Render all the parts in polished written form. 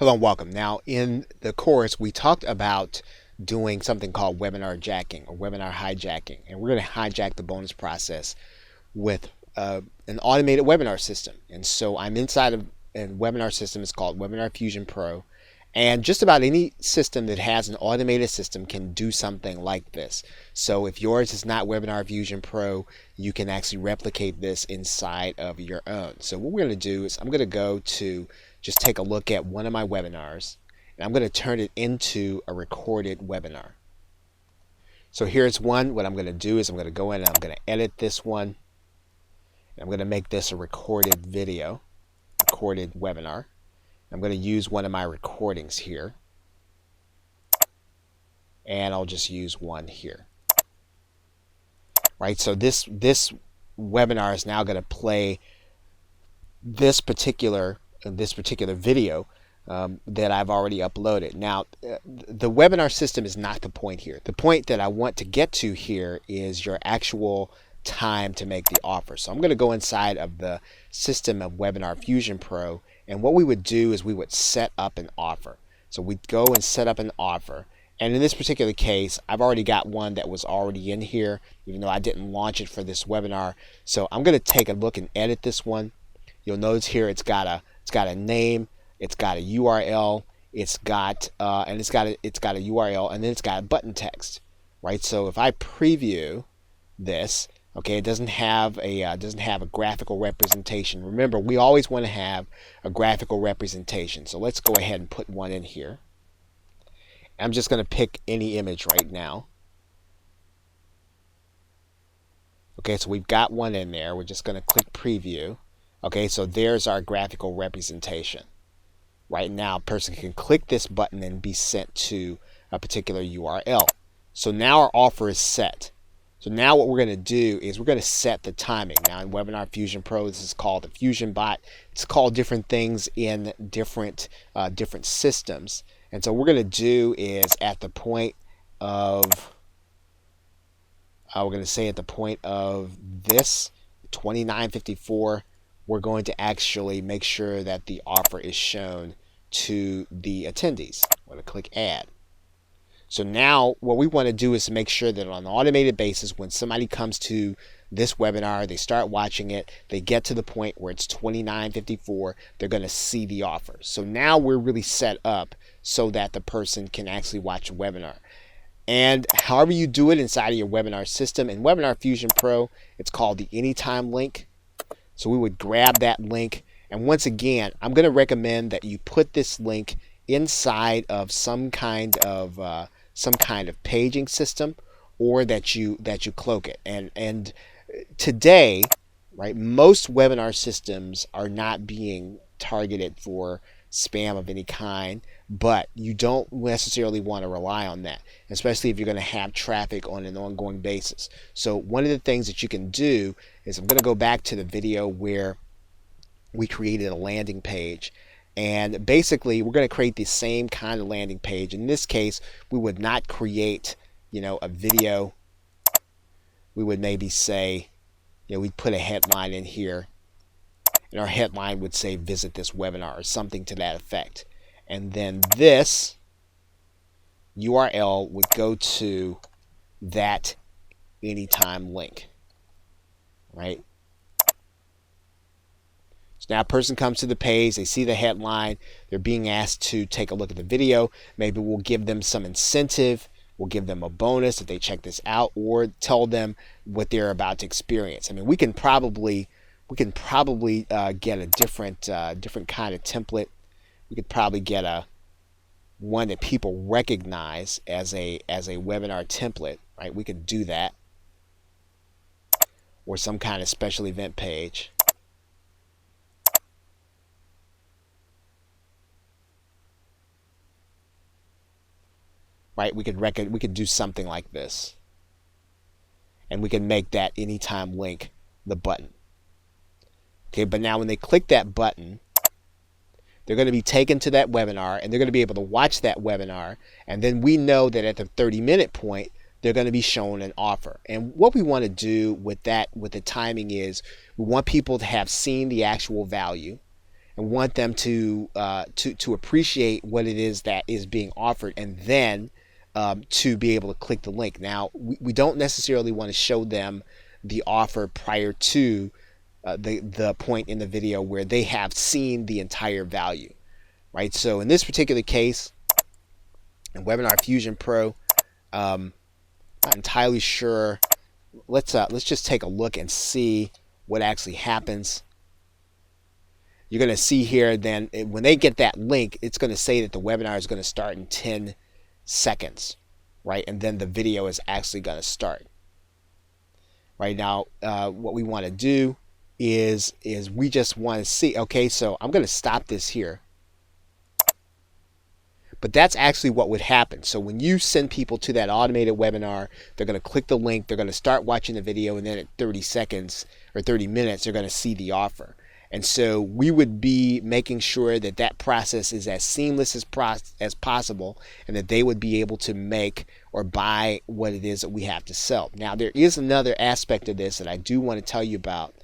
Hello and welcome. Now, in the course, we talked about doing something called webinar jacking or webinar hijacking, and we're going to hijack the bonus process with an automated webinar system. And so I'm inside of a webinar system. It's called Webinar Fusion Pro. And just about any system that has an automated system can do something like this. So if yours is not Webinar Fusion Pro, you can actually replicate this inside of your own. So what we're going to do is I'm going to go to just take a look at one of my webinars, and I'm going to turn it into a recorded webinar. So here's one. What I'm going to do is I'm going to go in and I'm going to edit this one. I'm going to make this a recorded video, recorded webinar. I'm going to use one of my recordings here, and I'll just use one here. Right, so this webinar is now going to play this particular video that I've already uploaded. Now, the webinar system is not the point here. The point that I want to get to here is your actual time to make the offer. So I'm going to go inside of the system of Webinar Fusion Pro, and what we would do is we would set up an offer. So we'd go and set up an offer, and in this particular case I've already got one that was already in here, even though I didn't launch it for this webinar. So I'm going to take a look and edit this one. You'll notice here it's got a name, it's got a URL, it's got a URL, and then it's got a button text, right? So if I preview this, okay, it doesn't have a graphical representation. Remember, we always want to have a graphical representation. So let's go ahead and put one in here. I'm just going to pick any image right now. Okay, so we've got one in there. We're just going to click preview. Okay, so there's our graphical representation. Right now, a person can click this button and be sent to a particular URL. So now our offer is set. So now what we're going to do is we're going to set the timing. Now in Webinar Fusion Pro, this is called the Fusion Bot. It's called different things in different systems. And so what we're going to do is at the point of, we're going to say at the point of this 29:54, we're going to actually make sure that the offer is shown to the attendees. I'm going to click add. So now what we want to do is to make sure that on an automated basis, when somebody comes to this webinar, they start watching it, they get to the point where it's 29:54, they're going to see the offer. So now we're really set up so that the person can actually watch a webinar. And however you do it inside of your webinar system, in Webinar Fusion Pro, it's called the Anytime link. So we would grab that link, and once again, I'm going to recommend that you put this link inside of some kind of paging system, or that you cloak it. And today, right, most webinar systems are not being targeted for spam of any kind, but you don't necessarily want to rely on that, especially if you're going to have traffic on an ongoing basis. So one of the things that you can do is, I'm going to go back to the video where we created a landing page, and basically we're going to create the same kind of landing page. In this case, we would not create, a video. We would maybe say, we'd put a headline in here, and our headline would say visit this webinar or something to that effect. And then this URL would go to that Anytime link, right? So now a person comes to the page, they see the headline, they're being asked to take a look at the video. Maybe we'll give them some incentive, we'll give them a bonus if they check this out, or tell them what they're about to experience. I mean, we can probably get a different kind of template. We could probably get one that people recognize as a webinar template, right? We could do that, or some kind of special event page. Right? We could do something like this, and we can make that Anytime link the button. Okay, but now when they click that button, they're going to be taken to that webinar, and they're going to be able to watch that webinar, and then we know that at the 30-minute point, they're going to be shown an offer. And what we want to do with the timing is, we want people to have seen the actual value, and want them to appreciate what it is that is being offered, and then to be able to click the link. Now, we don't necessarily want to show them the offer prior to the point in the video where they have seen the entire value, right? So in this particular case, in Webinar Fusion Pro, not entirely sure. Let's just take a look and see what actually happens. You're going to see here then when they get that link, it's going to say that the webinar is going to start in 10 seconds, right? And then the video is actually going to start. Right now, what we want to do is we just want to see, okay, so I'm going to stop this here. But that's actually what would happen. So when you send people to that automated webinar, they're going to click the link, they're going to start watching the video, and then at 30 seconds or 30 minutes, they're going to see the offer. And so we would be making sure that that process is as seamless as possible, and that they would be able to make or buy what it is that we have to sell. Now, there is another aspect of this that I do want to tell you about.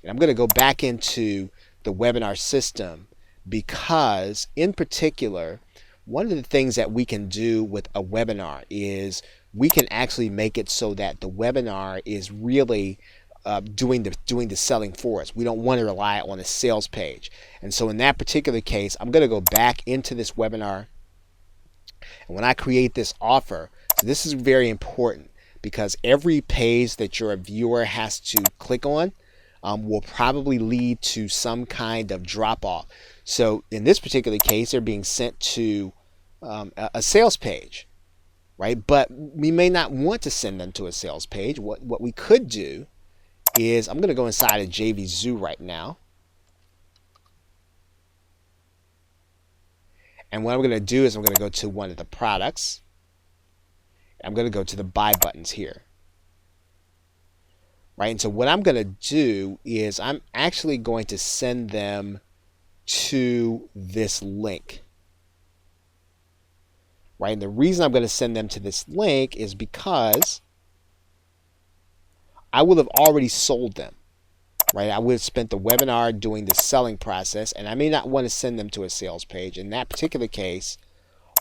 And I'm going to go back into the webinar system because, in particular, one of the things that we can do with a webinar is we can actually make it so that the webinar is really doing the selling for us. We don't want to rely on a sales page. And so in that particular case, I'm going to go back into this webinar. And when I create this offer, so this is very important because every page that your viewer has to click on will probably lead to some kind of drop off. So in this particular case, they're being sent to a sales page, right? But we may not want to send them to a sales page. What we could do is, I'm going to go inside of JVZoo right now. And what I'm going to do is I'm going to go to one of the products. I'm going to go to the buy buttons here. Right? And so what I'm going to do is I'm actually going to send them to this link. Right? And the reason I'm going to send them to this link is because I will have already sold them. Right? I would have spent the webinar doing the selling process, and I may not want to send them to a sales page. In that particular case,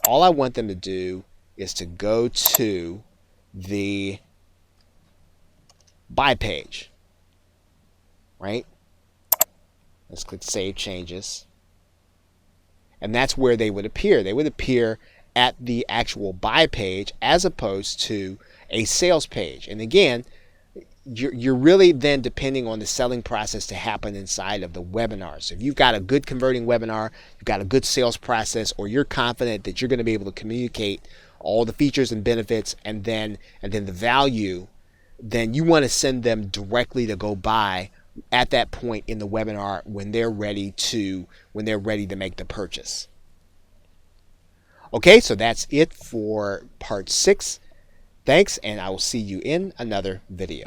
all I want them to do is to go to the buy page. Right? Let's click Save Changes. And that's where they would appear. They would appear at the actual buy page as opposed to a sales page. And again, you're really then depending on the selling process to happen inside of the webinar. So if you've got a good converting webinar, you've got a good sales process, or you're confident that you're going to be able to communicate all the features and benefits and then the value, then you want to send them directly to go buy at that point in the webinar when they're ready to make the purchase. Okay, so that's it for part 6. Thanks, and I will see you in another video.